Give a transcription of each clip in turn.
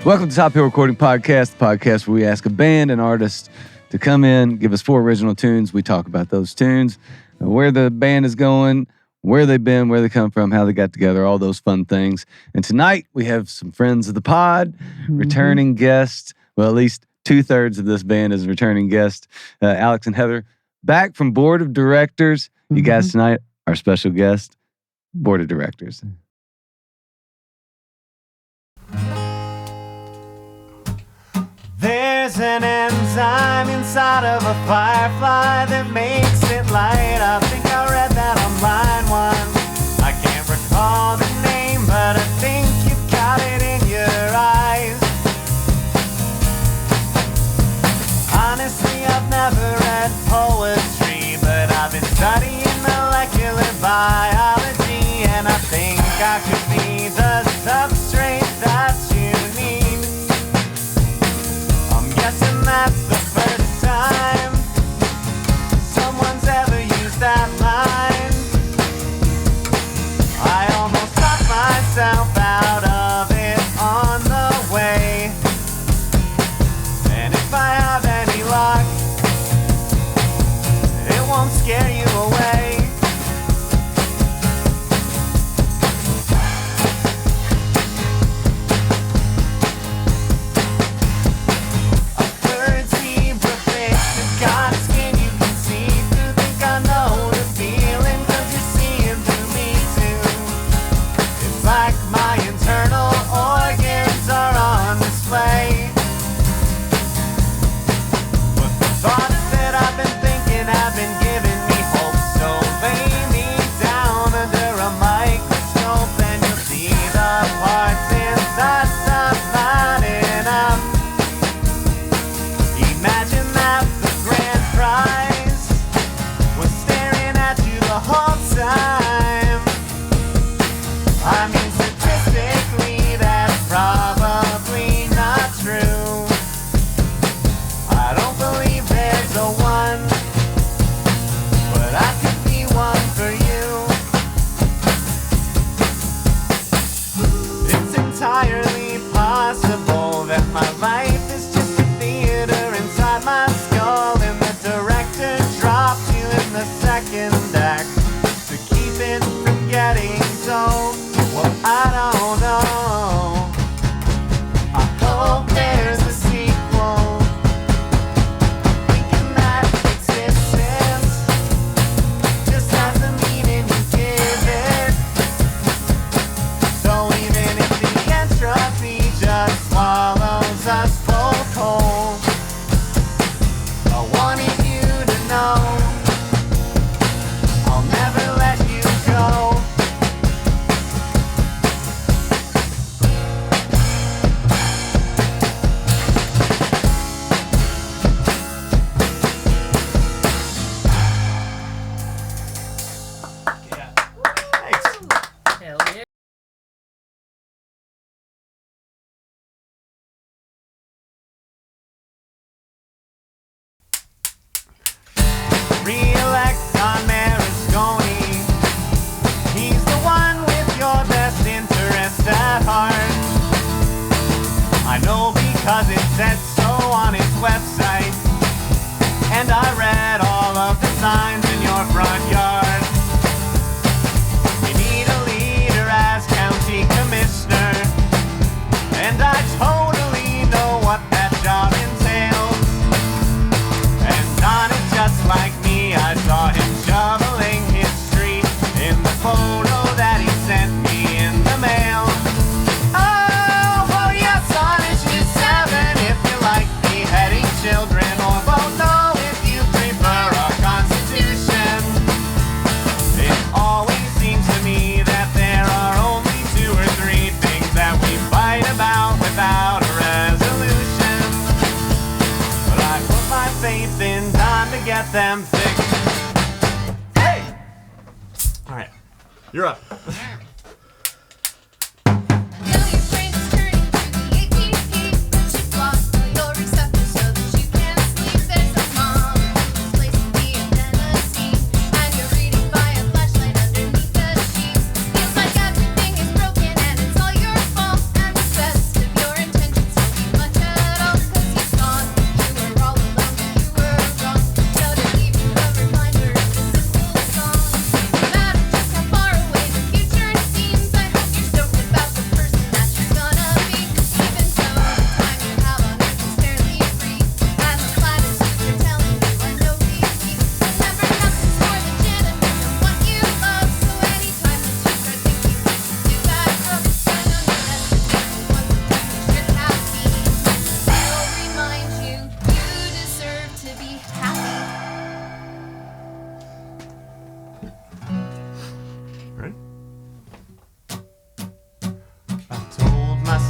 Welcome to Top Hill Recording Podcast, the podcast where we ask a band, an artist to come in, give us 4 original tunes. We talk about those tunes, where the band is going, where they've been, where they come from, how they got together, all those fun things. And tonight we have some friends of the pod, returning guests. Well, at least 2/3 of this band is returning guests. Alex and Heather, back from Board of Directors. You guys tonight, our special guest, Board of Directors. There's an enzyme inside of a firefly that makes it light. I think I read that on line 1. I can't recall the name, but I think you've got it in your eyes. Honestly, I've never read poetry, but I've been studying molecular biology, and I think I could be the substrate that you need. Guessing that's the first time someone's ever used that line. I almost talked myself out of it on the way, and if I have any luck, it won't scare you away. Them fixed. Hey! All right, you're up. Feels like everything is broken and it's all your fault, and the best of your intentions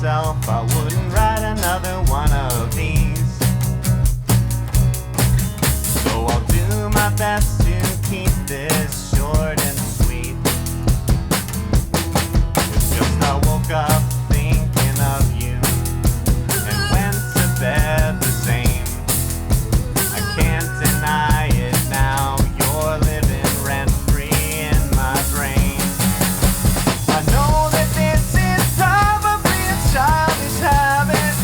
myself I wouldn't write another one of these. So I'll do my best to keep this short and sweet. It's just I woke up thinking of you and went to bed the same. I can't deny it now, you're living rent-free in my brain. I know that this is probably a childish habit.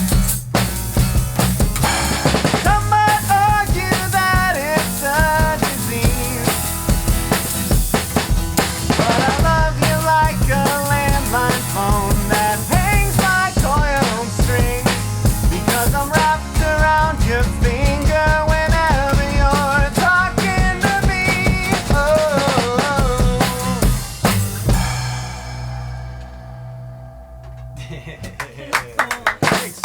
Some might argue that it's a disease, but I love you like a landline phone that hangs like coiled string, because I'm wrapped around your finger whenever you're talking to me. Thanks.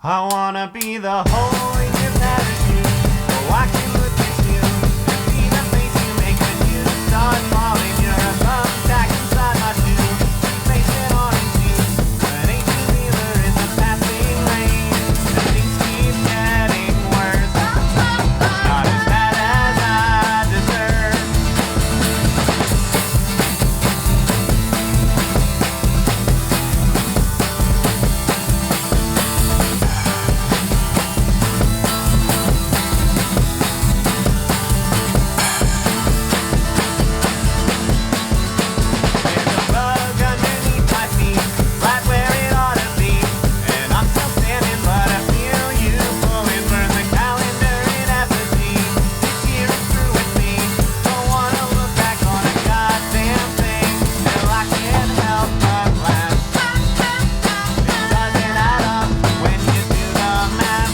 I wanna be the hole in your parachute, so I can look at you and see the face you make when you start falling. You're a thumbtack inside my shoe, facing orange juice, an 18-wheeler in the passing lane, and things keep getting worse. Not as bad as I deserve. There's a bug underneath my feet, right where it ought to be, and I'm still standing, but I feel you pulling. Burn the calendar in effigy. This year is through with me. Don't wanna look back on a goddamn thing. Still, I can't help but laugh. It doesn't add up when you do the math.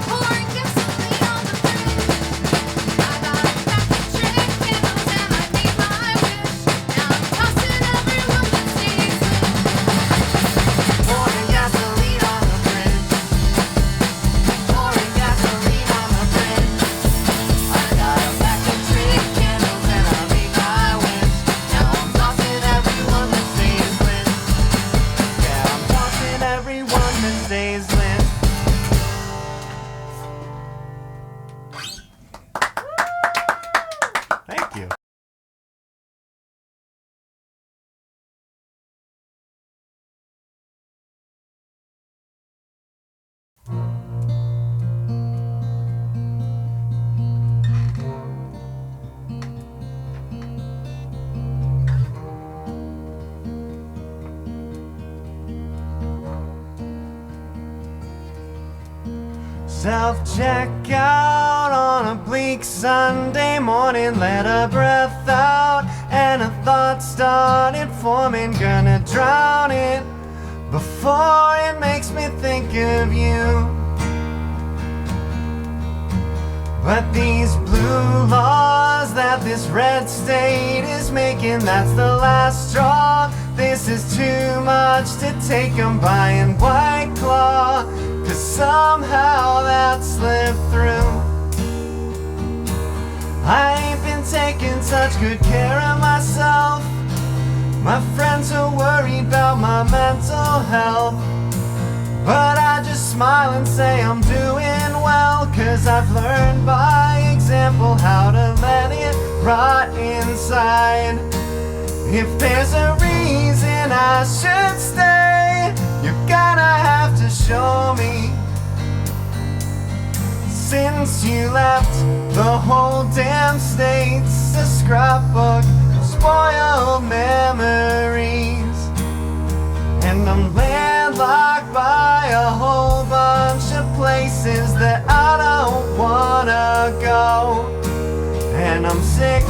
Pouring gasoline on the fridge. I got a pack of chicken candles and I made my wish. Now I'm tossing everyone that sees it. Pouring gasoline on the fridge. Pouring gasoline on the fridge. I got a pack of chicken candles and I made my wish. Now I'm tossing everyone that stays lit. Yeah, I'm tossing everyone that stays lit. Thank you. Self-checkout on a bleak Sunday morning. Let a breath out and a thought started forming. Gonna drown it before it makes me think of you. But these blue laws that this red state is making, that's the last straw. This is too much to take 'em by in White Claw, 'cause somehow that slipped through. I ain't been taking such good care of myself. My friends are worried about my mental health, but I just smile and say I'm doing well, 'cause I've learned by example how to let it rot inside. If there's a reason I should stay, you're gonna have to show me. Since you left, the whole damn state's a scrapbook of spoiled memories, and I'm landlocked by a whole bunch of places that I don't wanna go. And I'm sick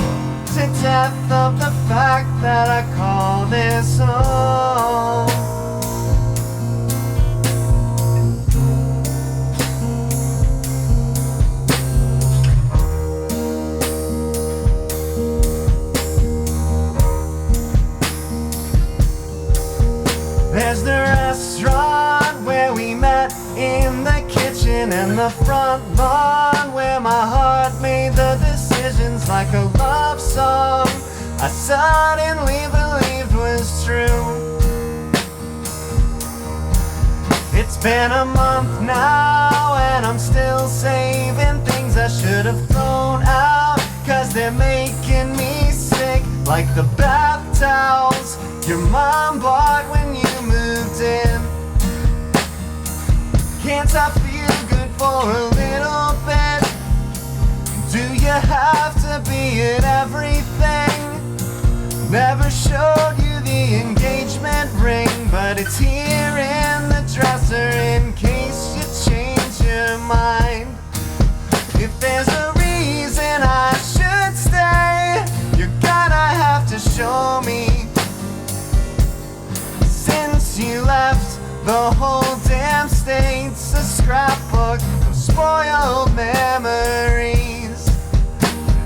to death of the fact that I call this home. There's the restaurant where we met in the kitchen, and the front lawn where my heart made the decisions like a love song I suddenly believed was true. It's been a month now and I'm still saving things I should have thrown out, 'cause they're making me sick, like the bath towels your mom bought when you moved in. Can't I feel good for a little bit? Do you have to be in everything? Never showed you the engagement ring, but it's here in the dresser in case you change your mind. If there's a reason I should stay, you're gonna have to show me. Since you left, the whole damn state's a scrapbook of spoiled memories,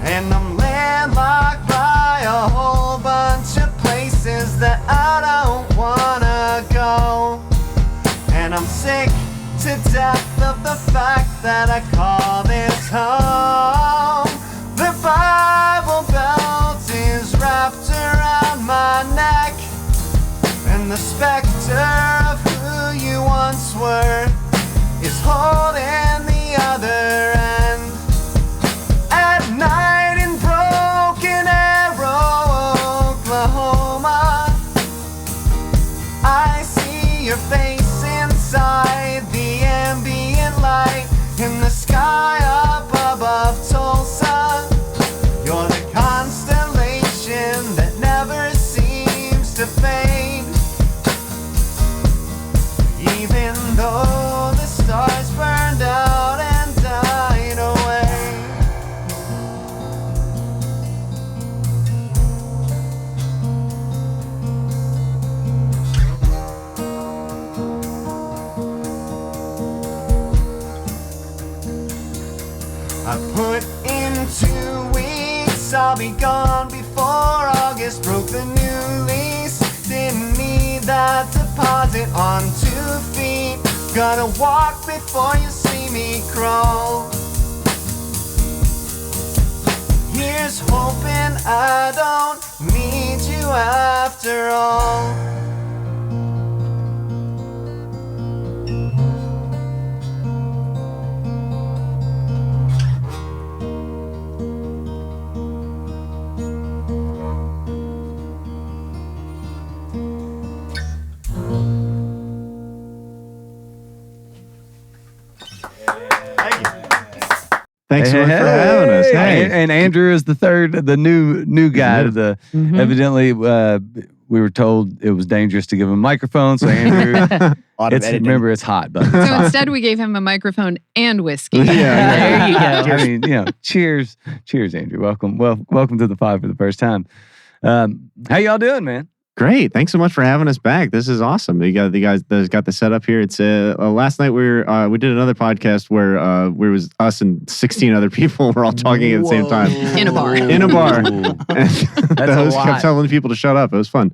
and I'm landlocked by a whole bunch of places that I don't wanna go. And I'm sick to death of the fact that I call this home. The Bible belt is wrapped around my neck, and the specter of who you once were is holding the other end. At night in Broken Arrow, Oklahoma, I see your face inside the ambient light in the sky up above Tulsa. You're the constellation that never seems to fade, even though the stars burned out and died away. I put in 2 weeks, I'll be gone before August broke the new lease. Didn't need that deposit on 2 feet. Gotta walk before you see me crawl. Here's hoping I don't need you after all. Thanks so much for having us. Hey. And Andrew is the new guy to the. Evidently, we were told it was dangerous to give him a microphone. So Andrew, remember it's hot, but So instead, we gave him a microphone and whiskey. Yeah. There you go. I mean, cheers, Andrew. Welcome to the pod for the first time. How y'all doing, man? Great. Thanks so much for having us back. This is awesome. You guys got the setup here. It's last night we did another podcast where it was us and 16 other people were all talking at the same time In a bar. in a bar. And the host kept telling people to shut up. It was fun.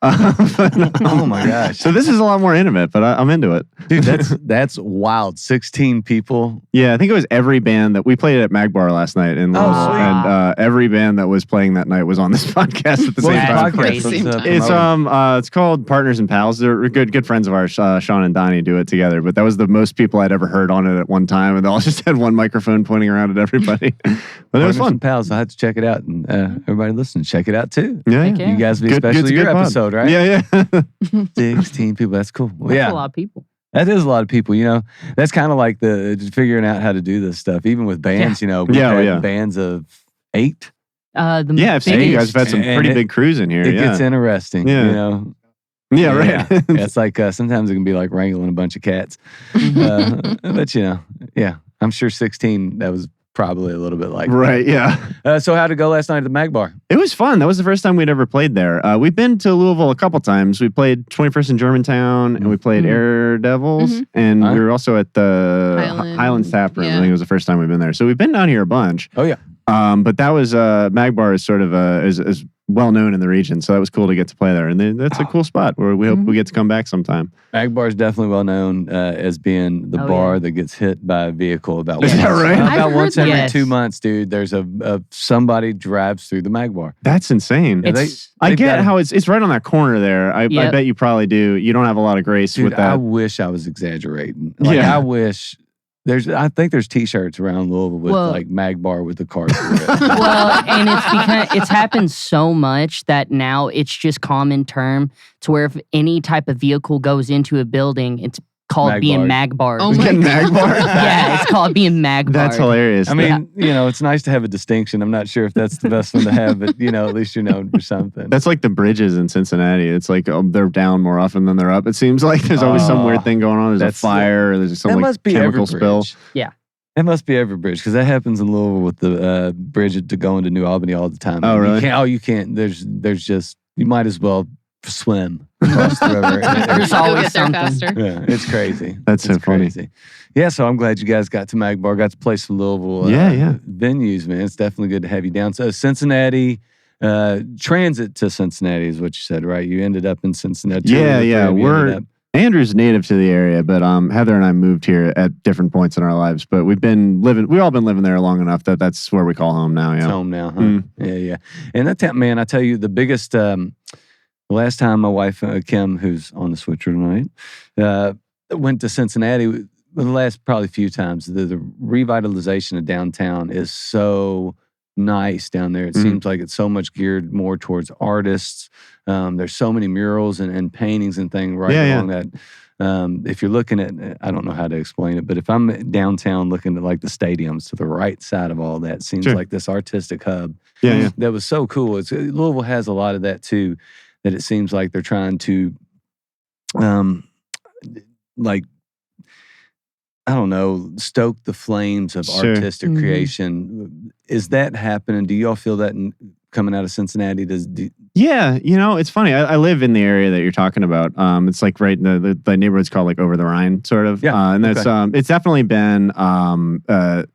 Oh my gosh! So this is a lot more intimate, but I'm into it, Dude, that's wild. 16 people. Yeah, I think it was every band that we played at Magbar last night, and every band that was playing that night was on this podcast at the same time. Crazy. It's called Partners and Pals. They're good friends of ours. Sean and Donnie do it together, but that was the most people I'd ever heard on it at one time, and they all just had one microphone pointing around at everybody. But it was fun. Pals, I had to check it out, and everybody listening, check it out too. Yeah, Heck yeah. You guys, especially your episode, right? Yeah. 16 people. That's cool. Well, That's a lot of people. That is a lot of people. That's kind of like the figuring out how to do this stuff. Even with bands, we've had bands of 8. I've seen you guys have had some pretty big crews in here. It gets interesting. Yeah, right. Yeah, it's like sometimes it can be like wrangling a bunch of cats. But I'm sure 16. That was probably a little bit like right. Yeah. So how'd it go last night at the Magbar? It was fun. That was the first time we'd ever played there. We've been to Louisville a couple times. We played 21st in Germantown, and we played Air Devils, and we were also at the Highlands Tap Room. I think it was the first time we've been there. So we've been down here a bunch. Oh yeah. But that was Magbar is sort of is well known in the region. So that was cool to get to play there. And then that's a cool spot where we hope we get to come back sometime. Magbar is definitely well known as being the bar that gets hit by a vehicle about Is that right? about I've once heard every that. 2 months, dude. There's a somebody drives through the Magbar. That's insane. Yeah, I they've get got- how it's right on that corner there. I Yep. bet you probably do. You don't have a lot of grace Dude, with that. I wish I was exaggerating. Like Yeah. I wish I think there's T-shirts around Louisville with Well- like Magbar with the car through it. Well, and it's because it's happened so much that now it's just common term to where if any type of vehicle goes into a building, it's called being magbarred. Oh my Getting God. Magbar? Yeah, it's called being magbarred. That's hilarious. I mean, it's nice to have a distinction. I'm not sure if that's the best one to have, but at least you're known for something. that's like the bridges in Cincinnati. It's like they're down more often than they're up. It seems like there's always some weird thing going on. There's a That's- fire, or there's some that like must be chemical every spill. bridge. Yeah. That must be every bridge because that happens in Louisville with the bridge to go into New Albany all the time. Oh, really? You can't. There's just you might as well swim across the river. There's Go always get there something. faster. Yeah, it's crazy. That's so It's funny. crazy. Yeah, so I'm glad you guys got to Magbar, got to play some Louisville Yeah. venues, man. It's definitely good to have you down. So Cincinnati, transit to Cincinnati is what you said, right? You ended up in Cincinnati. Yeah, Two yeah. of you ended up- Andrew's native to the area, but Heather and I moved here at different points in our lives. But we've all been living there long enough that that's where we call home now. It's Yeah. home now, huh? Mm. Yeah. And that time, man, I tell you, the biggest, the last time my wife, Kim, who's on the switcher tonight, went to Cincinnati, the last probably few times, the revitalization of downtown is so nice down there. It Mhm. seems like it's so much geared more towards artists. There's so many murals and paintings and things right Yeah, along that. If you're looking at, I don't know how to explain it, but if I'm downtown looking at like the stadiums to the right side of all that, seems Sure. like this artistic hub. Yeah. That was so cool. Louisville has a lot of that too, that it seems like they're trying to, like, I don't know, stoke the flames of Sure. artistic Mhm. creation. Is that happening? Do y'all feel that coming out of Cincinnati? Yeah, it's funny. I live in the area that you're talking about. It's like right in the neighborhood's called like Over the Rhine, sort of. Yeah, and that's okay. it's definitely been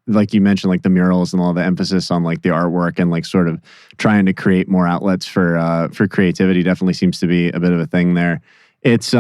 like you mentioned, like the murals and all the emphasis on like the artwork and like sort of trying to create more outlets for creativity. Definitely seems to be a bit of a thing there. It's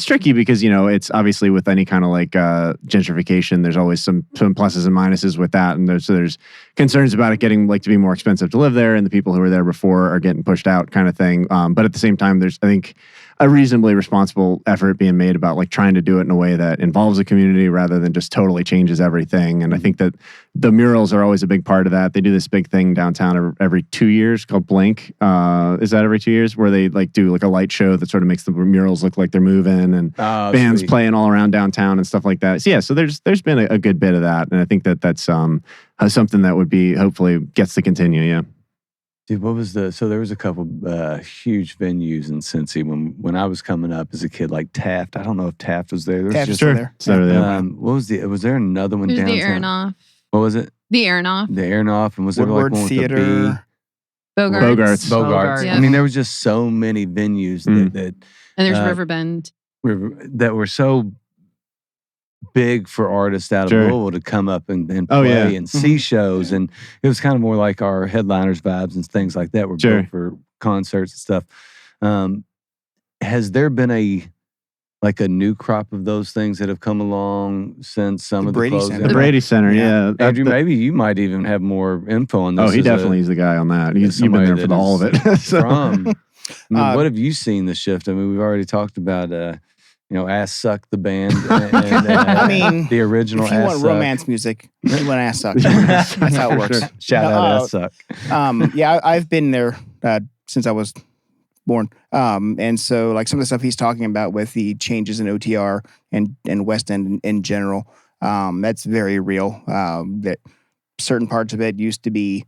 tricky because it's obviously with any kind of like gentrification, there's always some pluses and minuses with that, and there's concerns about it getting like to be more expensive to live there, and the people who were there before are getting pushed out, kind of thing. But at the same time, there's I think a reasonably responsible effort being made about like trying to do it in a way that involves the community rather than just totally changes everything. And I think that the murals are always a big part of that. They do this big thing downtown every 2 years called Blink. Is that every 2 years where they like do like a light show that sort of makes the murals look like they're moving and bands playing all around downtown and stuff like that. So yeah, so there's been a good bit of that, and I think that's something that would be hopefully gets to continue. Yeah. Dude, so there was a couple huge venues in Cincy when I was coming up as a kid, like Taft. I don't know if Taft was there. There was Taft's just, still there. So there. was there another one There's downtown? the Aronoff. What was it? The Aronoff. The Aronoff, and was there like Woodward one with Theater. the B? Bogarts. Bogarts. Yeah. I mean, there was just so many venues Mm. that And there's Uh, Riverbend. were so big for artists out of Sure. Louisville to come up and Oh, play yeah. and see shows. And it was kind of more like our headliners vibes and things like that were Sure. built for concerts and stuff. Has there been a new crop of those things that have come along since some The of the Brady closing? Center. The Brady Center, Yeah. yeah. Andrew, maybe you might even have more info on this. Oh, he as a- definitely is the guy on that. You've been somebody there for that all of is it. So- From. I mean, Uh, what have you seen the shift? I mean, we've already talked about, Ass Suck the band. And, I mean, the original If you Ass want Suck. romance music, you want ass suck. That's how it works. Sure. Shout No, out Ass Suck. Yeah, I've been there since I was born. And so like some of the stuff he's talking about with the changes in OTR and West End in general, that's very real. That certain parts of it used to be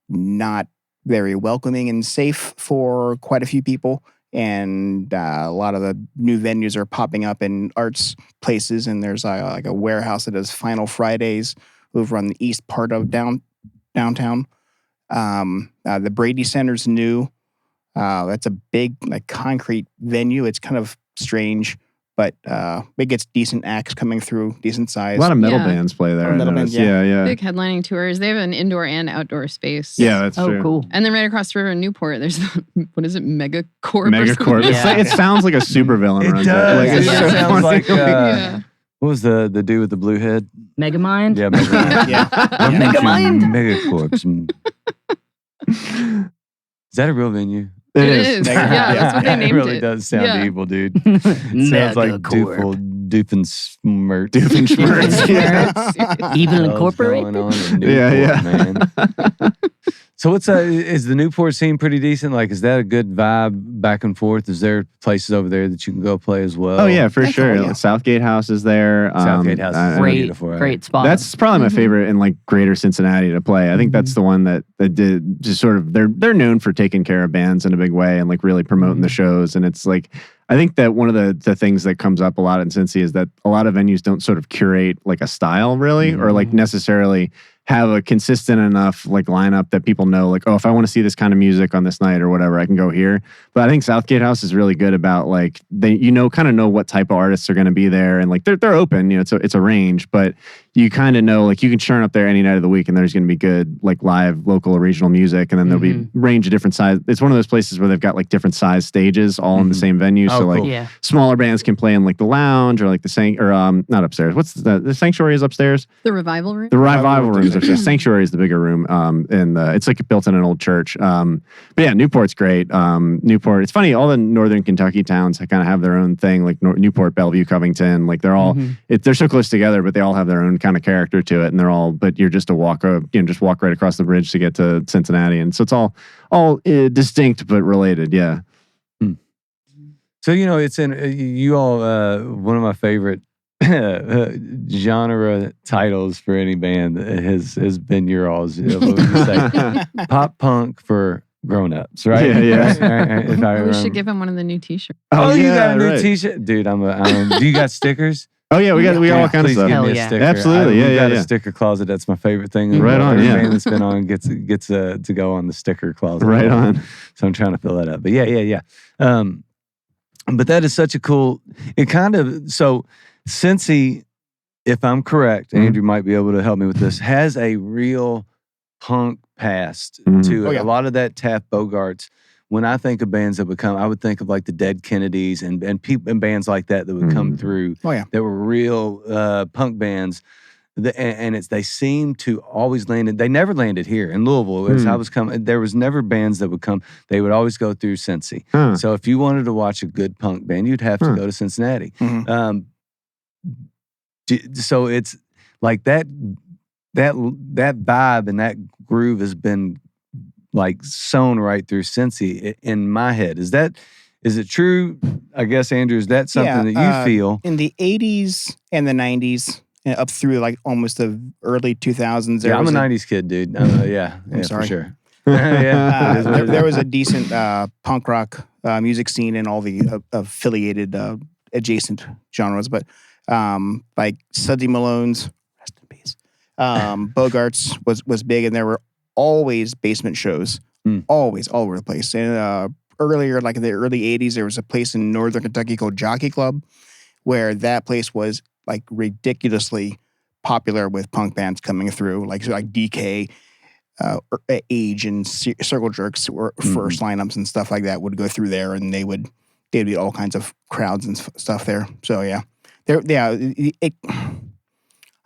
not very welcoming and safe for quite a few people. And a lot of the new venues are popping up in arts places. And there's like a warehouse that does Final Fridays over on the east part of downtown. The Brady Center's new. That's a big like concrete venue. It's kind of strange, but it gets decent acts coming through, decent size. A lot of metal Yeah. bands play there. A lot of I metal noticed. bands, yeah. yeah. Big headlining tours. They have an indoor and outdoor space. Yeah, that's Oh, true. cool. And then right across the river in Newport, there's what is it, Megacorp? or Megacorp. something? Yeah. It sounds like a supervillain It runs does. Like, It it's so sounds funny. like Yeah. what was the dude with the blue head? Megamind? Yeah, Megamind. Yeah. Megamind? Megacorps. Is that a real venue? It is. Yeah, that's what they named It really it. does sound Yeah. evil, dude. Sounds like Megacorp. Doofenshmirtz. Doofenshmirtz. Evil Hell's Incorporated? going on in Newport, Yeah. man. So is the Newport scene pretty decent? Like, is that a good vibe back and forth? Is there places over there that you can go play as well? Oh yeah, for Yeah, sure. oh, yeah. Southgate House is there. Southgate House is Great, beautiful. Right? great spot. That's probably my Mhm. favorite in like Greater Cincinnati to play. I think that's the one that did just sort of they're known for taking care of bands in a big way and like really promoting the shows. And it's like I think that one of the things that comes up a lot in Cincy is that a lot of venues don't sort of curate like a style really or like necessarily have a consistent enough like lineup that people know like, oh, if I want to see this kind of music on this night or whatever, I can go here. But I think Southgate House is really good about like they kind of know what type of artists are going to be there and like they're open, it's a range, but you kind of know like you can churn up there any night of the week and there's going to be good like live local or regional music and then there'll be range of different size. It's one of those places where they've got like different size stages all in the same venue. Oh, So like cool. Yeah. smaller bands can play in like the lounge or like not upstairs. What's the sanctuary is upstairs? The revival room. The revival room is upstairs. Sanctuary is the bigger room. And it's like built in an old church. But yeah, Newport's great. Newport. It's funny. All the northern Kentucky towns kind of have their own thing. Like Newport, Bellevue, Covington. Like they're all they're so close together, but they all have their own kind of character to it. And they're all. But you're just just walk right across the bridge to get to Cincinnati. And so it's all distinct but related. Yeah. So it's in you all. One of my favorite genre titles for any band has been your all's. What would you say? Pop punk for grown-ups, right? Yeah. Right, if I We remember. should give him one of the new T-shirts. Oh, you got a new right. T-shirt, dude. Do you got stickers? Oh yeah, we got all kinds of Please stuff. give Hell me a yeah. sticker. Absolutely, We've got yeah. a sticker closet. That's my favorite thing. Right on, Every yeah. band that's been on gets to go on the sticker closet. Right on. So I'm trying to fill that up. But yeah. But that is such a cool. It kind of so Cincy, if I'm correct, Andrew might be able to help me with this. Has a real punk past to it. Oh, yeah. A lot of that Taft Bogarts. When I think of bands that would come, I would think of like the Dead Kennedys and people and bands like that would come through. Oh, yeah. That were real punk bands. And they seem to always land. They never landed here in Louisville. As I was coming, there was never bands that would come. They would always go through Cincy. Huh. So if you wanted to watch a good punk band, you'd have to go to Cincinnati. Mhm. So it's like that vibe and that groove has been like sewn right through Cincy in my head. Is it true? I guess, Andrew, is that something that you feel? In the 80s and the 90s, and up through like almost the early 2000s. Yeah, I'm a 90s kid, dude. Yeah, sorry. for sure. Yeah, it is what it there is. was a decent punk rock music scene in all the affiliated adjacent genres, but like Sudsy Malone's, rest in peace, Bogarts was big, and there were always basement shows, always all over the place. And earlier, like in the early 80s, there was a place in northern Kentucky called Jockey Club, where that place was like ridiculously popular with punk bands coming through, like DK, Age, and Circle Jerks were first lineups and stuff like that would go through there, and they'd be all kinds of crowds and stuff there. So yeah, I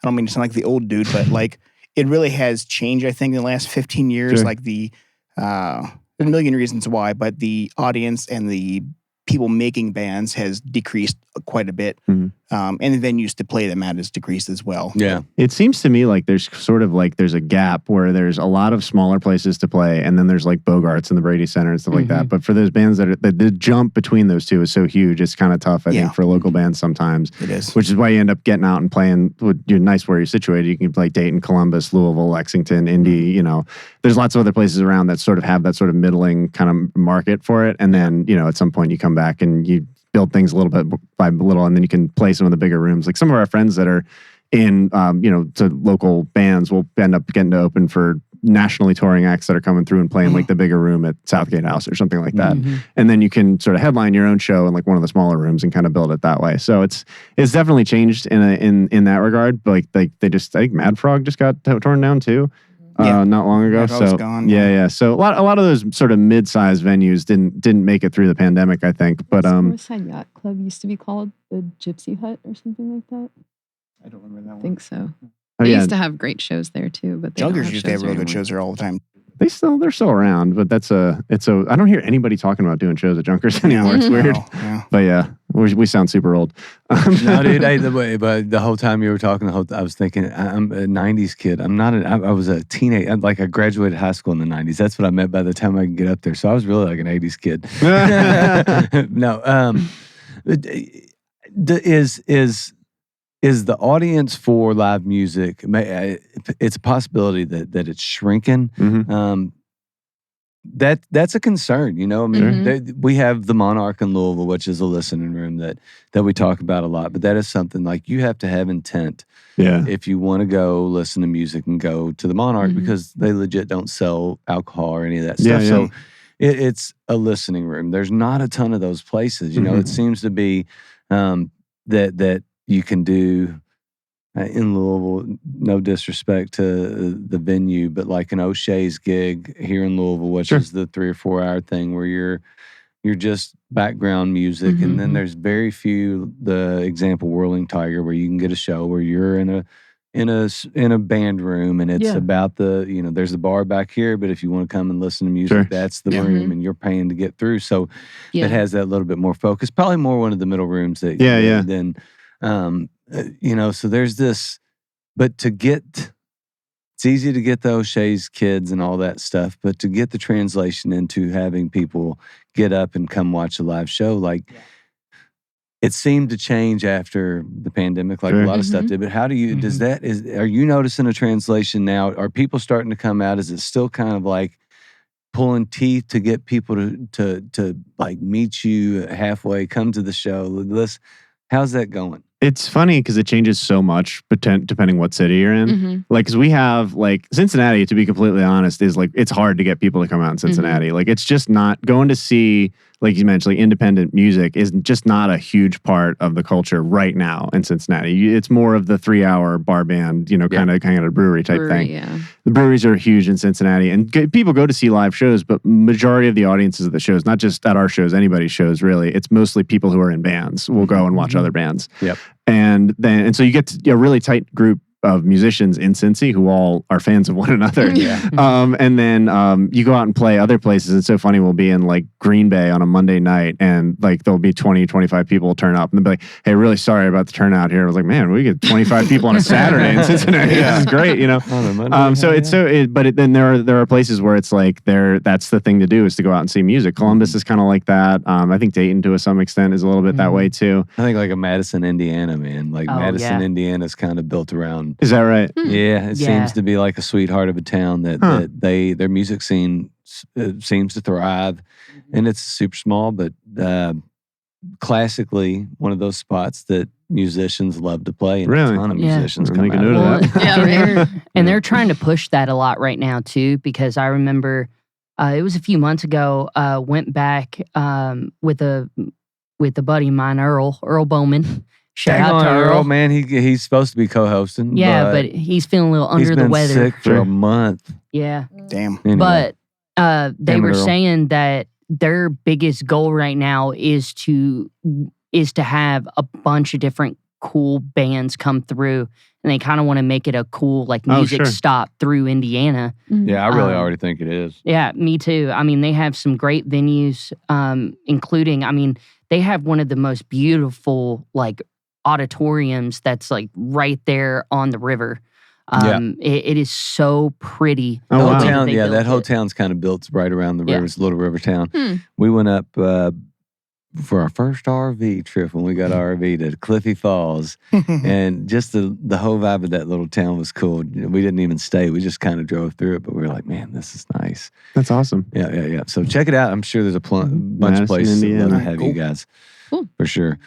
don't mean to sound like the old dude, but like it really has changed. I think in the last 15 years, Sure. like there's a million reasons why, but the audience and the people making bands has decreased quite a bit. And the venues to play them at has decreased as well. Yeah. It seems to me like there's there's a gap where there's a lot of smaller places to play, and then there's like Bogarts and the Brady Center and stuff like that. But for those bands the jump between those two is so huge, it's kind of tough, I think, for local bands sometimes. It is. Which is why you end up getting out and playing. You're nice where you're situated. You can play Dayton, Columbus, Louisville, Lexington, Indy. There's lots of other places around that sort of have that sort of middling kind of market for it. And then at some point you come back and you build things a little bit by little, and then you can play some of the bigger rooms. Like some of our friends that are in, to local bands will end up getting to open for nationally touring acts that are coming through and playing like the bigger room at Southgate House or something like that. And then you can sort of headline your own show in like one of the smaller rooms and kind of build it that way. So it's definitely changed in that regard. But like they just, I think Mad Frog just got torn down too. Not long ago. Mad Frog's So gone, yeah. So a lot of those sort of mid-sized venues didn't make it through the pandemic, I think. But Riverside Yacht Club used to be called the Gypsy Hut or something like that. I don't remember that I one. think so. oh, They yeah, used to have great shows there too, but they don't Junkers have used to have shows real there good anymore. shows there all the time. they're still around, but it's a I don't hear anybody talking about doing shows at Junkers anymore. It's weird. No, yeah. But yeah, we sound super old. No, dude. But the whole time you were talking, I was thinking, I'm a '90s kid. I'm not. I was a teenager. Like I graduated high school in the '90s. That's what I meant by the time I could get up there. So I was really like an '80s kid. No. Is the audience for live music? It's a possibility that it's shrinking. Mhm. That's a concern, you know. I mean, we have the Monarch in Louisville, which is a listening room that we talk about a lot. But that is something like you have to have intent Yeah. if you want to go listen to music and go to the Monarch because they legit don't sell alcohol or any of that stuff. Yeah. So it's a listening room. There's not a ton of those places. You know, it seems to be that you can do. In Louisville, no disrespect to the venue, but like an O'Shea's gig here in Louisville, which is the 3 or 4 hour thing where you're just background music, and then there's very few. The example, Whirling Tiger, where you can get a show where you're in a band room, and it's about there's a bar back here, but if you want to come and listen to music, that's the room, and you're paying to get through. So it has that little bit more focus. Probably more one of the middle rooms that then. So there's this, but it's easy to get the O'Shea's kids and all that stuff, but to get the translation into having people get up and come watch a live show, it seemed to change after the pandemic, like a lot of stuff did. But how do you, are you noticing a translation now? Are people starting to come out? Is it still kind of like pulling teeth to get people to like meet you halfway, come to the show? How's that going? It's funny because it changes so much depending what city you're in. Like, because we have like Cincinnati, to be completely honest, is like it's hard to get people to come out in Cincinnati. Like, it's just not going to see, like you mentioned, like independent music is just not a huge part of the culture right now in Cincinnati. It's more of the 3 hour bar band, kind of brewery type thing. Yeah. The breweries are huge in Cincinnati, and people go to see live shows, but majority of the audiences of the shows, not just at our shows, anybody's shows, really, it's mostly people who are in bands will go and watch other bands. Yep. And so you get a really tight group of musicians in Cincy who all are fans of one another. And then you go out and play other places. It's so funny. We'll be in like Green Bay on a Monday night, and like there'll be 20, 25 people turn up, and they'll be like, "Hey, really sorry about the turnout here." I was like, "Man, we get 25 people on a Saturday in Cincinnati. This is great, Then there are places where it's like that's the thing to do, is to go out and see music. Columbus is kind of like that. I think Dayton, to some extent, is a little bit that way too. I think like a Madison, Indiana, man. Like Madison, Indiana is kind of built around. Is that right? Yeah, it seems to be like a sweetheart of a town that their music scene seems to thrive, and it's super small, but classically one of those spots that musicians love to play, and a ton of musicians come out of that. They're trying to push that a lot right now too, because I remember it was a few months ago. Went back with a buddy of mine, Earl Bowman. Shout out to Earl, man. He's supposed to be co-hosting. Yeah, but he's feeling a little under the weather. He's been sick for a month. Yeah. Damn. Anyway. But they were Earl. saying that their biggest goal right now is to have a bunch of different cool bands come through, and they kind of want to make it a cool like music stop through Indiana. Yeah, I really already think it is. Yeah, me too. I mean, they have some great venues, including, they have one of the most beautiful like auditoriums that's like right there on the river. It is so pretty. The Oh, whole wow. town, They that built whole it. town's kind of built right around the river. It's a little river town. We went up for our first RV trip when we got RV to Cliffy Falls, and just the whole vibe of that little town was cool. We didn't even stay; we just kind of drove through it. But we were like, "Man, this is nice." That's awesome. Yeah. So check it out. I'm sure there's a bunch Madison, of places that Indiana. love to have you guys Cool. for sure.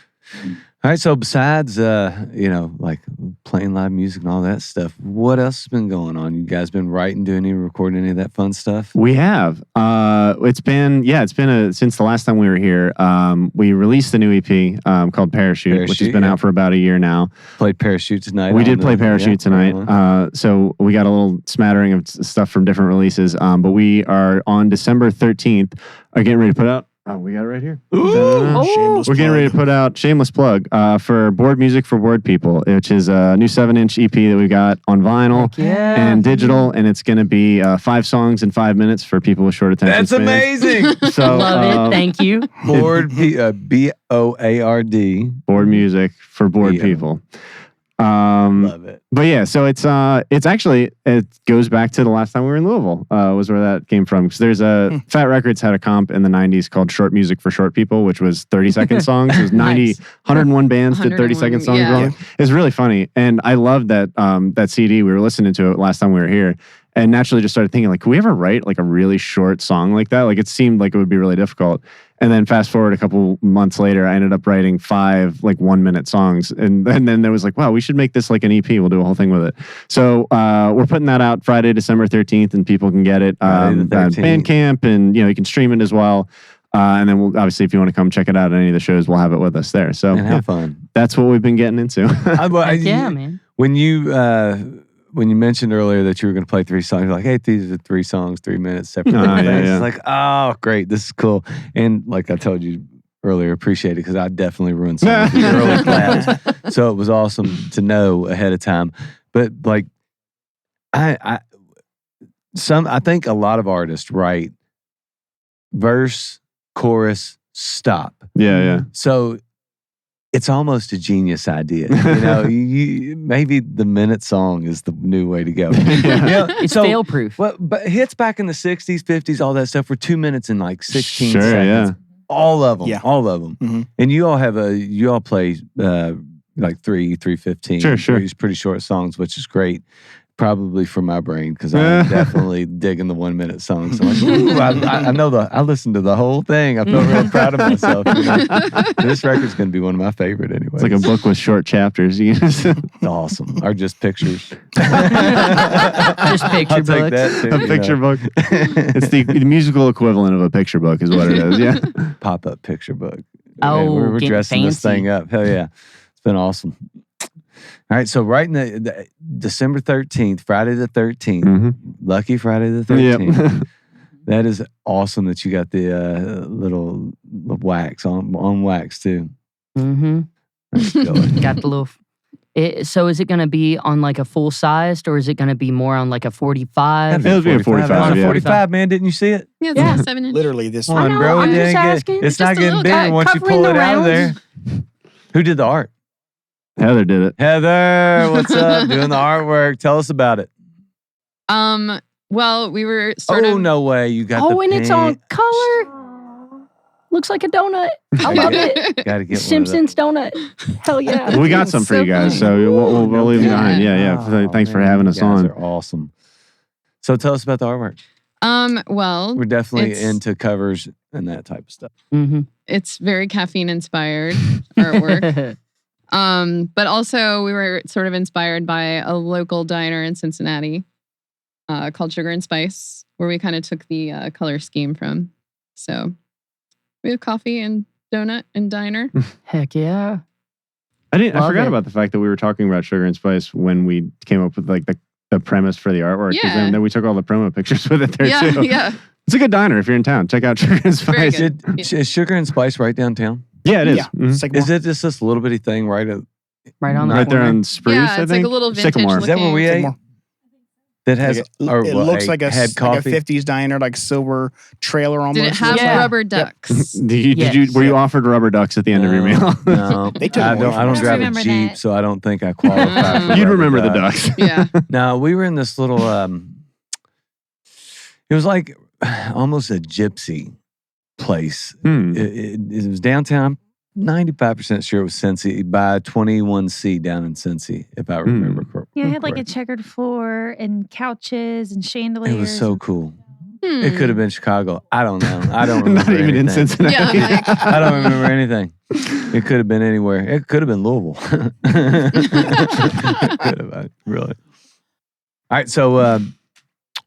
All right. So besides, like playing live music and all that stuff, what else has been going on? You guys been writing, doing any, recording any of that fun stuff? We have. It's been since the last time we were here. We released the new EP called Parachute, which has been out for about a year now. Played Parachute tonight. We did play Parachute tonight. So we got a little smattering of stuff from different releases. But we are on December 13th. Are getting ready to put out. Oh, we got it right here. Shameless We're getting ready to put out shameless plug for Bored Music for Bored People, which is a new 7-inch EP that we got on vinyl and digital, and it's going to be 5 songs in 5 minutes for people with short attention That's spans. amazing. So Love it. Thank you. Bored, BOARD. Bored Music for Bored Yeah. People. Love it. But yeah, so it's actually, it goes back to the last time we were in Louisville, was where that came from. Because there's Fat Records had a comp in the 90s called Short Music for Short People, which was 30-second songs. It was 101 bands did 30-second songs. yeah. It was really funny. And I loved that that CD. We were listening to it last time we were here. And naturally just started thinking, like, could we ever write like a really short song like that? Like, it seemed like it would be really difficult. And then fast forward a couple months later, I ended up writing 5 like 1-minute songs. And then there was like, wow, we should make this like an EP. We'll do a whole thing with it. So we're putting that out Friday, December 13th, and people can get it on Bandcamp, and you can stream it as well. And then we'll obviously, if you want to come check it out at any of the shows, we'll have it with us there. So And have fun. that's what we've been getting into. Yeah, man. When you mentioned earlier that you were going to play 3 songs, you're like, hey, these are 3 songs, 3 minutes, separate. It's like, oh, great, this is cool. And like I told you earlier, appreciate it, because I definitely ruined some of the early plans. So it was awesome to know ahead of time. But like, I think a lot of artists write verse, chorus, stop. Yeah. So it's almost a genius idea. You maybe the minute song is the new way to go. It's fail-proof. Well, but hits back in the 60s, 50s, all that stuff were 2 minutes and like 16 Sure, seconds. yeah. All of them. Yeah. All of them. Mhm. And you all play like 3:15. Sure. These pretty short songs, which is great. Probably for my brain, because I'm definitely digging the 1-minute songs. I'm like, ooh, I listened to the whole thing. I feel real proud of myself. This record's going to be one of my favorite anyway. It's like a book with short chapters. It's awesome. Or just pictures. Just picture I'll take books. that too. A picture book. It's the musical equivalent of a picture book is what it is. Yeah. Pop-up picture book. Oh, we're getting dressing this fancy. thing up. Hell yeah. It's been awesome. All right, so right in the December 13th, Friday the 13th, Mm-hmm. lucky Friday the 13th. That is awesome that you got the little wax on wax too. Mm-hmm. Nice going. Got the little. So is it going to be on like a full sized, or is it going to be more on like a 45? It'll be a 45, That was a yeah. 45, man. Didn't you see it? Yeah, it's Yeah. like a 7-inch. Literally this Come on, know, bro. I'm It just ain't asking. it's Just not a getting little bigger once you covering pull the it out of there. rounds. Who did the art? Heather did it. Heather, what's up? Doing the artwork. Tell us about it. Well, we were sort Oh, of. no way. You got the Oh, and it's on paint. color. Looks like a donut. I love it. Gotta get Simpsons donut. Hell yeah. We got some for So you guys, funny. so we'll leave them behind. Yeah. Oh, Thanks for man, having you us guys on. are awesome. So tell us about the artwork. Well, We're definitely It's- into covers and that type of stuff. Mm-hmm. it's very caffeine inspired artwork. But also we were sort of inspired by a local diner in Cincinnati called Sugar and Spice, where we kind of took the color scheme from. So we have coffee and donut and diner. Heck yeah. I Love forgot it. about the fact that we were talking about Sugar and Spice when we came up with like the premise for the artwork. 'Cause Yeah. then we took all the promo pictures with it there Yeah, too. yeah. It's a good diner if you're in town. Check out Sugar and Very Spice. good. Is Sugar and Spice right downtown? Yeah, it is. Yeah. Mhm. Sycamore. Is it just this little bitty thing right at, Right on the Right there corner. on Spruce, Yeah, I it's think. like a little vintage Sycamore. is that where we ate? Sycamore. That has, Like or it what, looks like a head coffee? 50s diner, like silver trailer almost. Did it have Yeah. rubber ducks? Were you offered rubber ducks at the end of your meal? No, They took I it away don't. from I don't us. drive a Remember Jeep, that. so I don't think I qualify. for You'd rubber remember the ducks. ducks. Yeah. No, we were in this little. It was like almost a gypsy place. Hmm. It was downtown. 95% sure it was Cincy by 21C down in Cincy, if I remember correctly. Yeah, it had like a checkered floor and couches and chandeliers. It was so cool. It could have been Chicago. I don't know. I don't remember Not even in anything. Cincinnati. Yeah, I'm like, I don't remember anything. It could have been anywhere. It could have been Louisville. Could have, really. All right. So,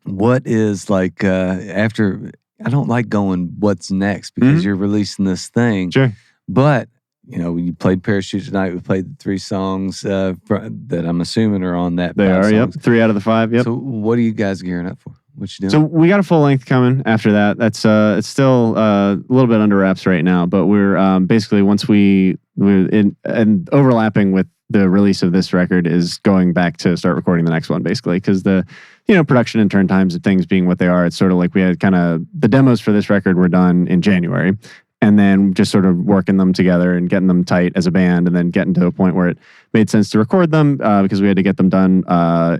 what is like after? I don't like going what's next because you're releasing this thing. Sure. But you played Parachute tonight. We played the 3 songs that I'm assuming are on that. They 5 are. songs. Yep. 3 out of the 5. Yep. So, what are you guys gearing up for? What you doing? So we got a full length coming after that. That's it's still a little bit under wraps right now, but we're basically once we're in and overlapping with the release of this record is going back to start recording the next one, basically, because the production and turn times and things being what they are, it's sort of like we had kind of the demos for this record were done in January. And then just sort of working them together and getting them tight as a band, and then getting to a point where it made sense to record them because we had to get them done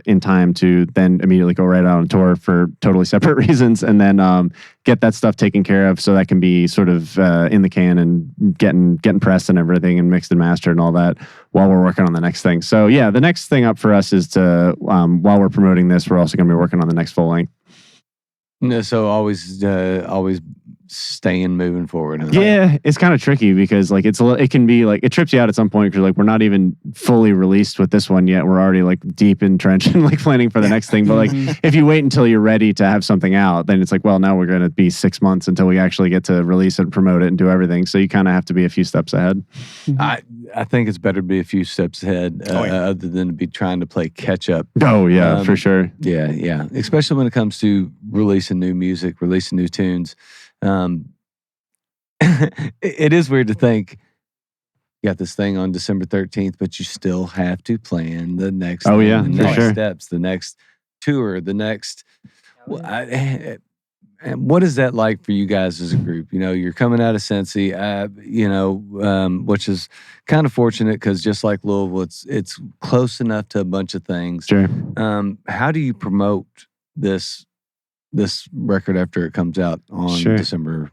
in time to then immediately go right out on tour for totally separate reasons, and then get that stuff taken care of so that can be sort of in the can and getting pressed and everything and mixed and mastered and all that while we're working on the next thing. So yeah, the next thing up for us is to while we're promoting this, we're also going to be working on the next full length. So always staying moving forward. Yeah, it's kind of tricky because like it can be like it trips you out at some point because like we're not even fully released with this one yet. We're already like deep entrenched and like planning for the next thing. But like if you wait until you're ready to have something out, then it's like, well, now we're going to be 6 months until we actually get to release it, promote it, and do everything. So you kind of have to be a few steps ahead. I think it's better to be a few steps ahead other than to be trying to play catch up. Oh yeah, for sure. Yeah. Especially when it comes to releasing new music, releasing new tunes. It is weird to think you got this thing on December 13th, but you still have to plan the next Oh, yeah, the for next sure. steps, the next tour, the next and what is that like for you guys as a group? You're coming out of Cincy, which is kind of fortunate because just like Louisville, it's close enough to a bunch of things. Sure. How do you promote this record after it comes out on Sure. December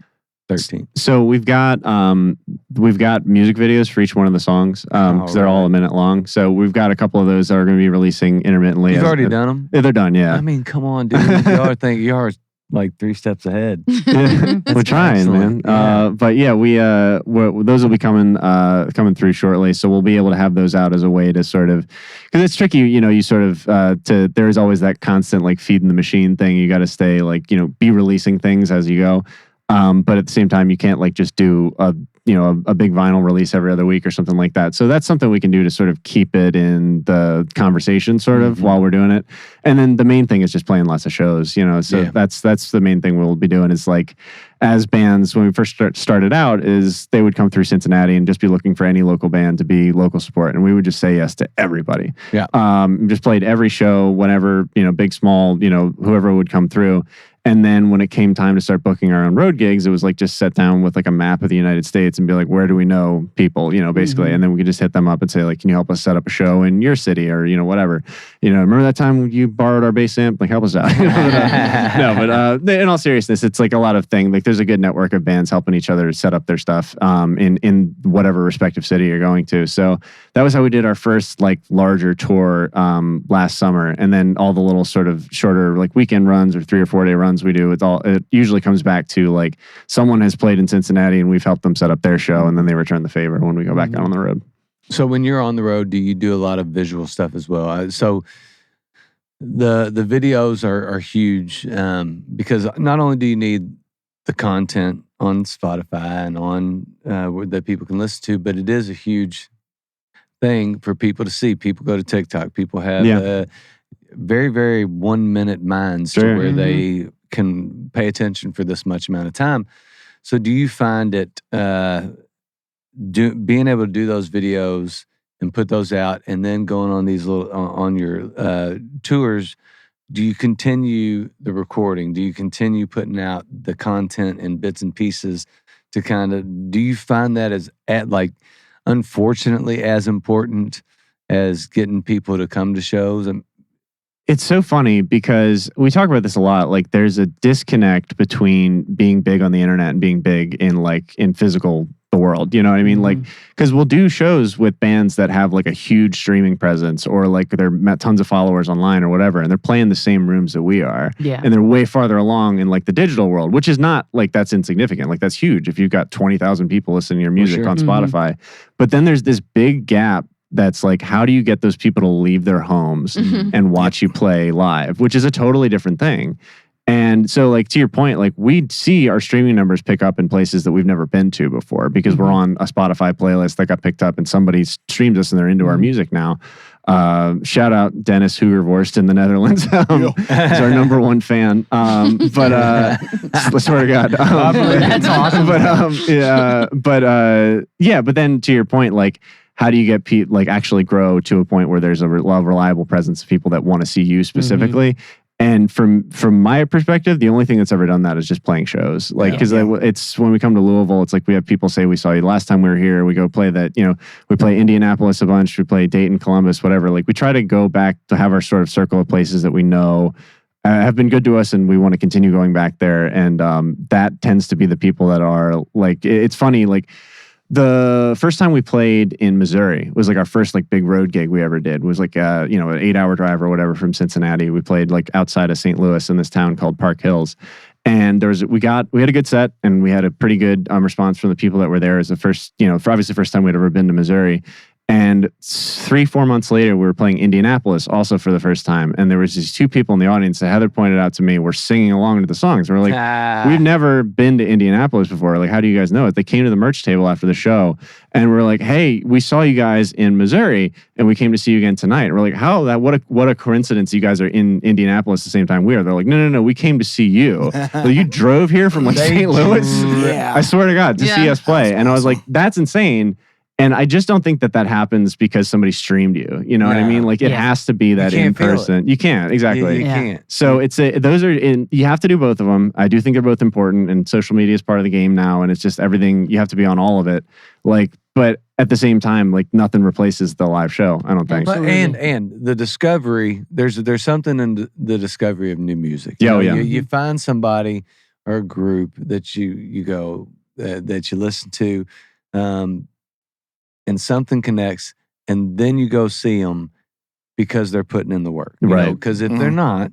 13th? So we've got music videos for each one of the songs because they're all a minute long. So we've got a couple of those that are going to be releasing intermittently. You've already done them? Yeah, they're done. Yeah. I mean, come on, dude. You are like 3 steps ahead. We're trying, excellent. man. Yeah. But yeah, those will be coming through shortly. So we'll be able to have those out as a way to sort of, because it's tricky, you sort of there's always that constant like feeding the machine thing. You got to stay like be releasing things as you go. But at the same time, you can't like just do a big vinyl release every other week or something like that. So that's something we can do to sort of keep it in the conversation sort of while we're doing it. And then the main thing is just playing lots of shows, so that's the main thing we'll be doing is like as bands, when we first started out, is they would come through Cincinnati and just be looking for any local band to be local support. And we would just say yes to everybody. Yeah. Just played every show, whenever, big, small, whoever would come through. And then when it came time to start booking our own road gigs, it was like just sit down with like a map of the United States and be like, where do we know people, basically. And then we could just hit them up and say like, can you help us set up a show in your city or, whatever. Remember that time you borrowed our bass amp? Like, help us out. But in all seriousness, it's like a lot of things. Like there's a good network of bands helping each other set up their stuff in whatever respective city you're going to. So that was how we did our first like larger tour last summer. And then all the little sort of shorter like weekend runs or 3 or 4 day runs we do, it usually comes back to like someone has played in Cincinnati and we've helped them set up their show, and then they return the favor when we go back out on the road. So when you're on the road, do you do a lot of visual stuff as well? So the videos are huge because not only do you need the content on Spotify and on that people can listen to, but it is a huge thing for people to see. People go to TikTok. People have very, very 1 minute minds to where they can pay attention for this much amount of time. So do you find it being able to do those videos and put those out and then going on these little on your tours, do you continue the recording? Do you continue putting out the content in bits and pieces to kind of, do you find that as unfortunately as important as getting people to come to shows? It's so funny because we talk about this a lot. Like there's a disconnect between being big on the internet and being big in physical the world. You know what I mean? Like, because we'll do shows with bands that have like a huge streaming presence or like they're met tons of followers online or whatever, and they're playing the same rooms that we are. Yeah. And they're way farther along in like the digital world, which is not like that's insignificant. Like that's huge if you've got 20,000 people listening to your music sure. on Spotify. But then there's this big gap that's like, how do you get those people to leave their homes and watch you play live, which is a totally different thing. And so, like, to your point, like, we'd see our streaming numbers pick up in places that we've never been to before because we're on a Spotify playlist that got picked up and somebody streamed us and they're into our music now. Shout out Dennis Hoogervorst in the Netherlands. He's our number one fan. But I swear to God. That's awesome. But then to your point, like, how do you get people, like, actually grow to a point where there's a reliable presence of people that want to see you specifically? And from my perspective, the only thing that's ever done that is just playing shows. Like, because it's when we come to Louisville, it's like we have people say we saw you last time we were here. We go play that, you know, we play Indianapolis a bunch. We play Dayton, Columbus, whatever. Like, we try to go back to have our sort of circle of places that we know have been good to us, and we want to continue going back there. And that tends to be the people that are like, it's funny, like, the first time we played in Missouri was like our first like big road gig we ever did. It was like an 8-hour drive or whatever from Cincinnati. We played like outside of St. Louis in this town called Park Hills. And we had a good set and we had a pretty good response from the people that were there. As the first, for obviously the first time we'd ever been to Missouri. And 3-4 months later, we were playing Indianapolis also for the first time. And there was these two people in the audience that Heather pointed out to me were singing along to the songs. And we're like, we've never been to Indianapolis before. Like, how do you guys know it? They came to the merch table after the show. And we're like, hey, we saw you guys in Missouri and we came to see you again tonight. And we're like, what a coincidence you guys are in Indianapolis the same time we are. They're like, no, we came to see you. So you drove here from like St. Louis? Yeah. I swear to God, to see us play. And I was like, that's insane. And I just don't think that happens because somebody streamed you. You know what I mean? Like, it has to be that in person. You can't, exactly. You can't. So you have to do both of them. I do think they're both important, and social media is part of the game now, and it's just everything. You have to be on all of it. Like, but at the same time, like, nothing replaces the live show, I don't think. But, and the discovery, there's something in the discovery of new music. You find somebody or a group that you go that you listen to. And something connects, and then you go see them because they're putting in the work. Right. Because if they're not,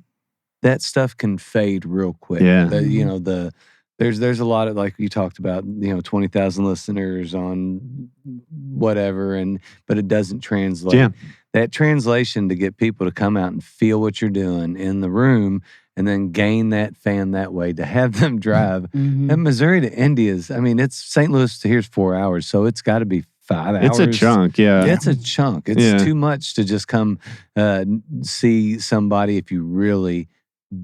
that stuff can fade real quick. Yeah. There's a lot of, like you talked about, 20,000 listeners on whatever, but it doesn't translate. Yeah. That translation to get people to come out and feel what you're doing in the room and then gain that fan that way, to have them drive. And Missouri to India's, it's St. Louis to here's 4 hours, so it's got to be 5 hours. It's a chunk, yeah. It's a chunk. It's too much to just come see somebody if you really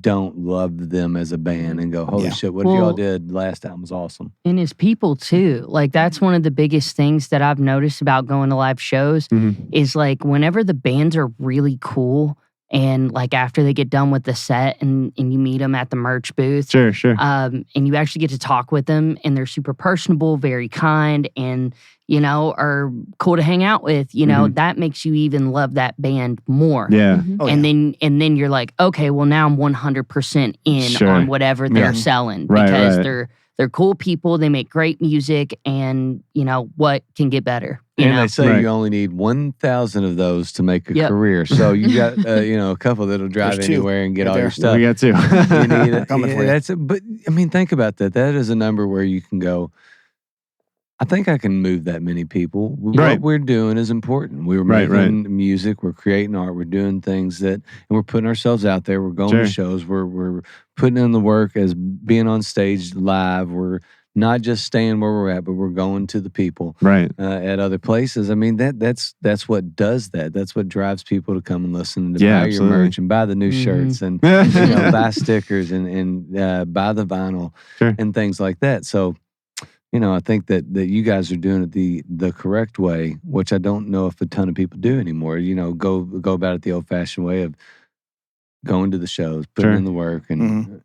don't love them as a band and go, holy shit, what y'all did last time was awesome. And as people too, like, that's one of the biggest things that I've noticed about going to live shows is like, whenever the bands are really cool and like after they get done with the set and you meet them at the merch booth. Sure. And you actually get to talk with them and they're super personable, very kind, and, are cool to hang out with, that makes you even love that band more. Yeah. And then you're like, okay, well, now I'm 100% in on whatever they're selling because they're cool people. They make great music, and what can get better? And they say you only need 1,000 of those to make a career. So you got a couple that'll drive anywhere and get all your stuff. We got 2. You need coming for you. But think about that. That is a number where you can go, I think I can move that many people. What we're doing is important. We're making music. We're creating art. We're doing things and we're putting ourselves out there. We're going to shows. We're putting in the work as being on stage live. We're not just staying where we're at, but we're going to the people at other places. That's what does that. That's what drives people to come and listen and to buy your merch and buy the new shirts and buy stickers and buy the vinyl and things like that. So, I think that you guys are doing it the correct way, which I don't know if a ton of people do anymore. Go about it the old-fashioned way of going to the shows, putting in the work, and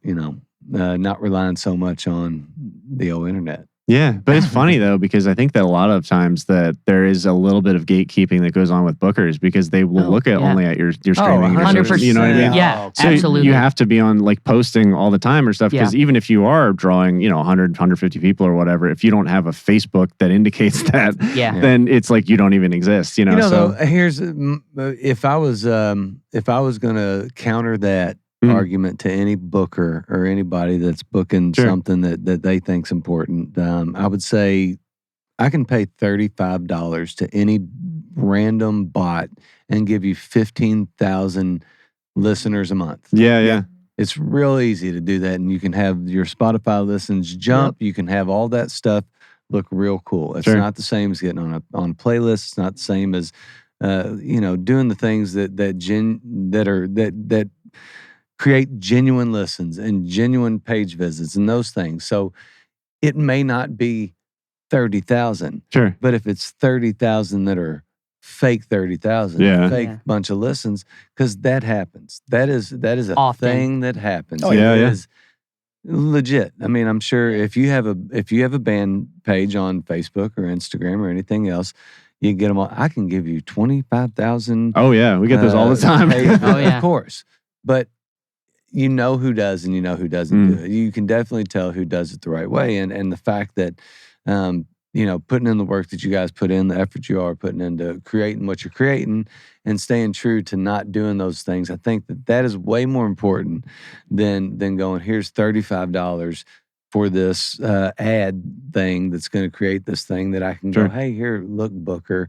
not relying so much on the old internet. Yeah, but it's funny though, because I think that a lot of times that there is a little bit of gatekeeping that goes on with bookers, because they will look at only at your streaming. and your 100%. social- You know what I mean? Yeah, So absolutely. you have to be on like posting all the time or stuff, because even if you are drawing, 100, 150 people or whatever, if you don't have a Facebook that indicates that, then it's like you don't even exist. So though, here's if I was going to counter that argument to any booker or anybody that's booking something that they think's important, I would say I can pay $35 to any random bot and give you 15,000 listeners a month. Yeah. It's real easy to do that, and you can have your Spotify listens jump. You can have all that stuff look real cool. It's not the same as getting on a playlist. It's not the same as doing the things that create genuine listens and genuine page visits and those things. So it may not be 30,000. Sure. But if it's 30,000 that are fake 30,000, fake bunch of listens, because that happens. That is a Often. thing that happens. Oh, It yeah. is legit. I mean, I'm sure if you have a band page on Facebook or Instagram or anything else, you get them all. I can give you 25,000. Oh yeah, we get those all the time. Of course. But you know who does and you know who doesn't do it. You can definitely tell who does it the right way. And the fact that, putting in the work that you guys put in, the effort you are putting into creating what you're creating and staying true to not doing those things, I think that is way more important than going, here's $35 for this ad thing that's going to create this thing that I can go, hey, here, look, Booker,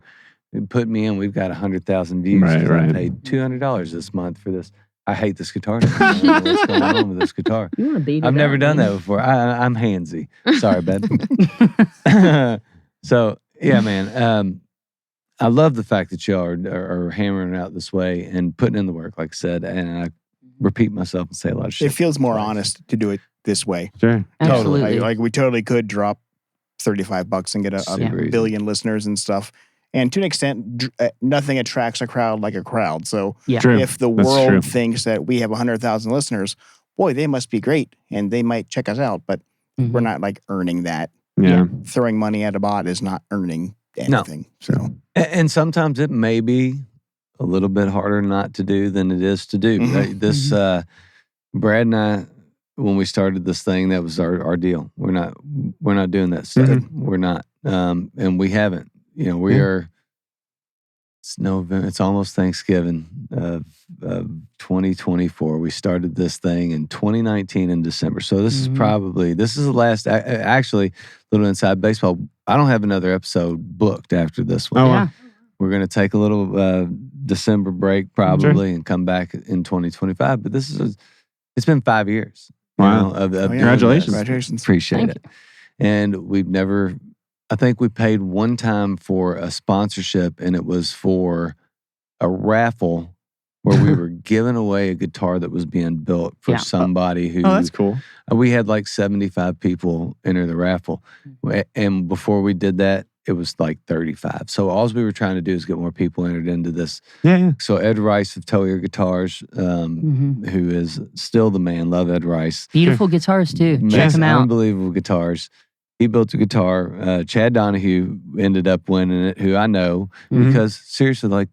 put me in. We've got 100,000 views. Right. I paid $200 this month for this. I hate this guitar. I don't know what's going on with this guitar. You want to beat it I've never up, done man. that before. I'm handsy. Sorry, babe. So, yeah, man. I love the fact that y'all are hammering it out this way and putting in the work, like I said. And I repeat myself and say a lot of shit. It feels more twice. honest to do it this way. Sure. Absolutely. Like we totally could drop $35 and get Super a easy. billion listeners and stuff. And to an extent, nothing attracts a crowd like a crowd. So True. if the That's world true. thinks that we have 100,000 listeners, boy, they must be great and they might check us out. But we're not like earning that. Yeah. Throwing money at a bot is not earning anything. So And sometimes it may be a little bit harder not to do than it is to do. This, Brad and I, when we started this thing, that was our deal. We're not doing that stuff. We're not, and we haven't. We are. It's November. It's almost Thanksgiving of 2024. We started this thing in 2019 in December. So this is the last. Actually, little inside baseball. I don't have another episode booked after this one. Oh, wow. We're going to take a little December break probably and come back in 2025. But it's been 5 years. Wow. Of doing Congratulations. this. Congratulations. Appreciate Thank it. And we've never, I think we paid one time for a sponsorship, and it was for a raffle where we were giving away a guitar that was being built for somebody who. Oh, that's cool. We had like 75 people enter the raffle. And before we did that, it was like 35. So all we were trying to do is get more people entered into this. Yeah. So Ed Rice of Toyer Guitars, who is still the man, love Ed Rice. Beautiful guitars too. Check Makes them out. unbelievable guitars. He built a guitar. Chad Donahue ended up winning it, who I know, because seriously, like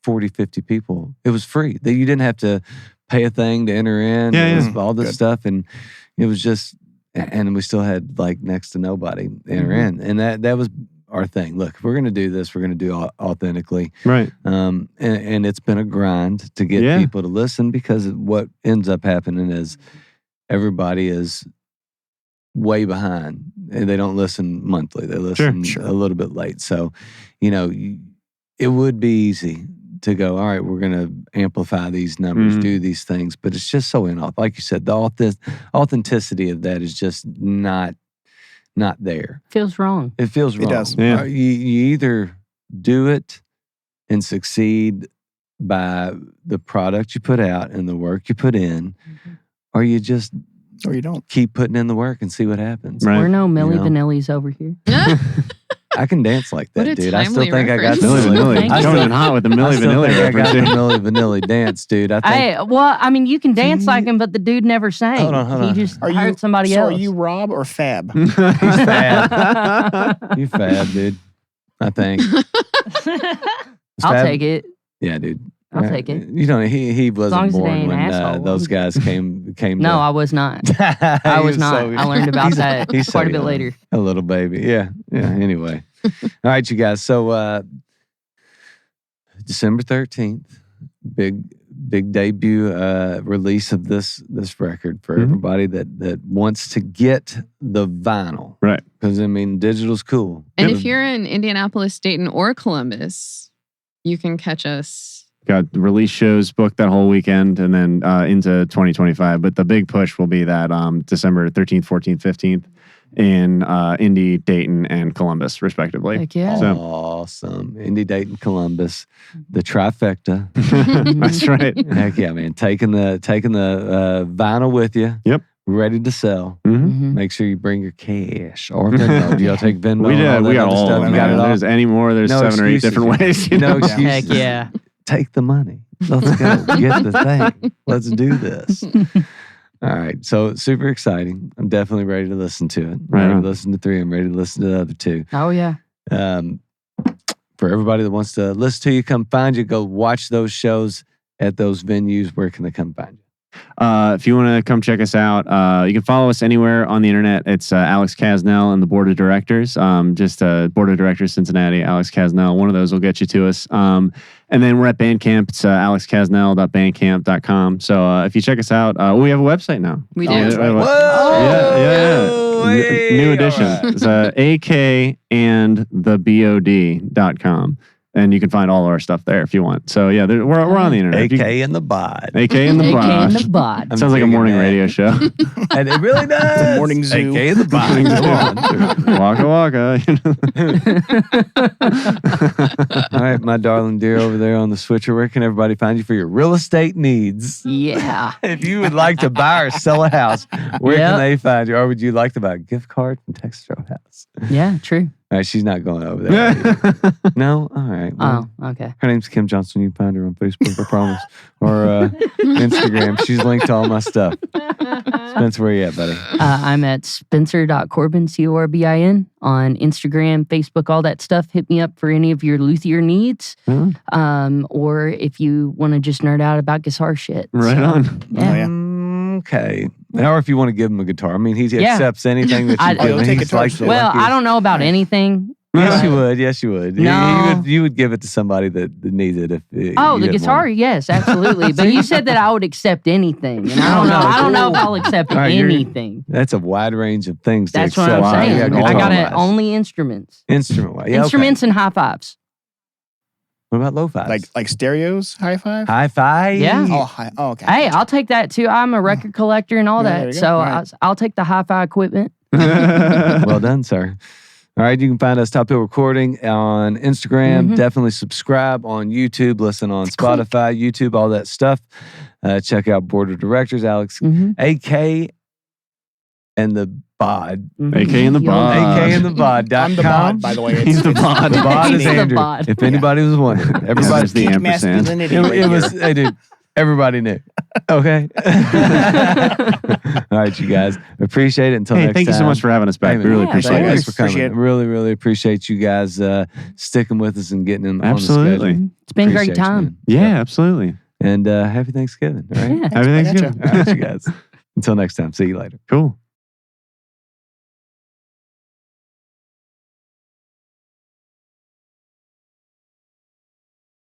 40, 50 people. It was free. You didn't have to pay a thing to enter in. It was all this stuff. And it was just, and we still had like next to nobody enter in. And that was our thing. Look, if we're going to do this, we're going to do it authentically. Right. And it's been a grind to get people to listen, because what ends up happening is everybody is way behind and they don't listen monthly. They listen a little bit late. So, it would be easy to go, all right, we're going to amplify these numbers, do these things, but it's just so inauthentic. Like you said, the authenticity of that is just not there. Feels wrong. It feels wrong. It does. Yeah. You either do it and succeed by the product you put out and the work you put in, or you just or you don't. keep putting in the work and see what happens. Right. We're no Milli You know? Vanillis over here. I can dance like What that, a dude. I still timely think I got reference. the Milli Milli Vanilli. Thank you. Coming in hot with the I Milli still think Vanilli I got the reference. Milli Vanilli dance, dude. I think. Well, I mean, you can dance like him, but the dude never sang. Hold on. He just Are hired you somebody so else. Are you Rob or Fab? He's fab. You fab, dude. I think. I'll take it. Yeah, dude. I'll take it. You know, he long wasn't as it born ain't when asshole. those guys came. No, to, I was not. I I was not. I learned about that he's quite so a bit young. later. A little baby. Yeah. Anyway. All right, you guys. So December 13th, big debut release of this record for everybody that wants to get the vinyl. Right. Because I mean, digital's cool. And Yep. if you're in Indianapolis, Dayton, or Columbus, you can catch us. Got release shows booked that whole weekend and then into 2025. But the big push will be that December 13th, 14th, 15th in Indy, Dayton, and Columbus, respectively. Heck yeah. So- Awesome. Indy, Dayton, Columbus, the trifecta. That's right. Heck yeah, man. Taking the vinyl with you. Yep. Ready to sell. Mhm. Make sure you bring your cash or Venmo. Do y'all take Venmo? We and did. all we that got other all stuff? of them. You got it all? There's any more. There's No 7 or 8 excuses. different ways. You No know? excuses. Heck yeah. Take the money. Let's go. Get the thing. Let's do this. All right. So super exciting. I'm definitely ready to listen to it. I'm Right ready on. to listen to 3. I'm ready to listen to the other 2. Oh yeah. For everybody that wants to listen to you, come find you. Go watch those shows at those venues. Where can they come find you? If you want to come check us out, you can follow us anywhere on the internet. It's Alex Kasznel and the board of directors. Just board of directors Cincinnati, Alex Kasznel. One of those will get you to us. And then we're at Bandcamp. It's alexkasznel.bandcamp.com. So if you check us out, we have a website now. We Oh, do. that's right. Yeah. Hey, New edition. all right. It's akandthebod.com. And you can find all of our stuff there if you want. So yeah, we're on the internet. AK and the bod. AK and the AK and bod. the bod. I'm Sounds like a digging morning that. radio show. And it really does. The morning zoo. AK and the bod. Waka waka. All right, my darling dear over there on the switcher. Where can everybody find you for your real estate needs? Yeah. If you would like to buy or sell a house, where Yep. can they find you? Or would you like to buy a gift card from Texas Roadhouse? Yeah. True. All right, she's not going over there. No? All right. Well, Oh. Okay. her name's Kim Johnson. You can find her on Facebook, I promise. Or Instagram. She's linked to all my stuff. Spencer, where you at, buddy? I'm at spencer.corbin, Corbin, on Instagram, Facebook, all that stuff. Hit me up for any of your luthier needs. Or if you want to just nerd out about guitar shit. Right So, on. Yeah. Oh, yeah. Okay. Or if you want to give him a guitar. I mean, he Yeah. accepts anything that you I- give I'll him. take He's guitars like too. the Well, luckiest- I don't know about anything. Yes, you but- would. Yes, you would. No. You would give it to somebody that needs it. If Oh, you the didn't guitar, want it. yes, absolutely. But you said that I would accept anything, and I don't know. I don't know if I'll accept All right, you're- anything. That's a wide range of things. That's to what accept. I'm saying. Yeah, I guitar got it wise. only instruments, Instrument wise. Yeah, instruments and high fives. Okay. What about low fives? Like stereos, high five. high five. Yeah. Oh, hi. Oh, okay. Hey, I'll take that too. I'm a record collector and all Yeah, there that, you go. so All right. I'll take the hi-fi equipment. Well done, sir. All right, you can find us Top Hill Recording on Instagram. Mhm. Definitely subscribe on YouTube. Listen on Spotify, YouTube, all that stuff. Check out Board of Directors, Alex, Mhm. AK, and the bod. AK and the bod. AK and the bod.com. I'm the bod, by the way. He's the bod. The bod is He's the Andrew. bod. If anybody was wondering, everybody's Everybody's the Peak ampersand. masculinity. It, right it was, here. hey, dude, everybody knew. Okay. All right, you guys. Appreciate it. Until Hey, next thank you so time. much for having us back. Hey, We man, really Yeah, appreciate thanks it. for coming. Appreciate it. Really, really appreciate you guys sticking with us and getting in Absolutely. on the schedule. It's been a great Appreciate you, time. man. Yeah, absolutely. And happy Thanksgiving. All right. Yeah. Happy Gotcha. Thanksgiving. All right, you guys. Until next time. See you later. Cool.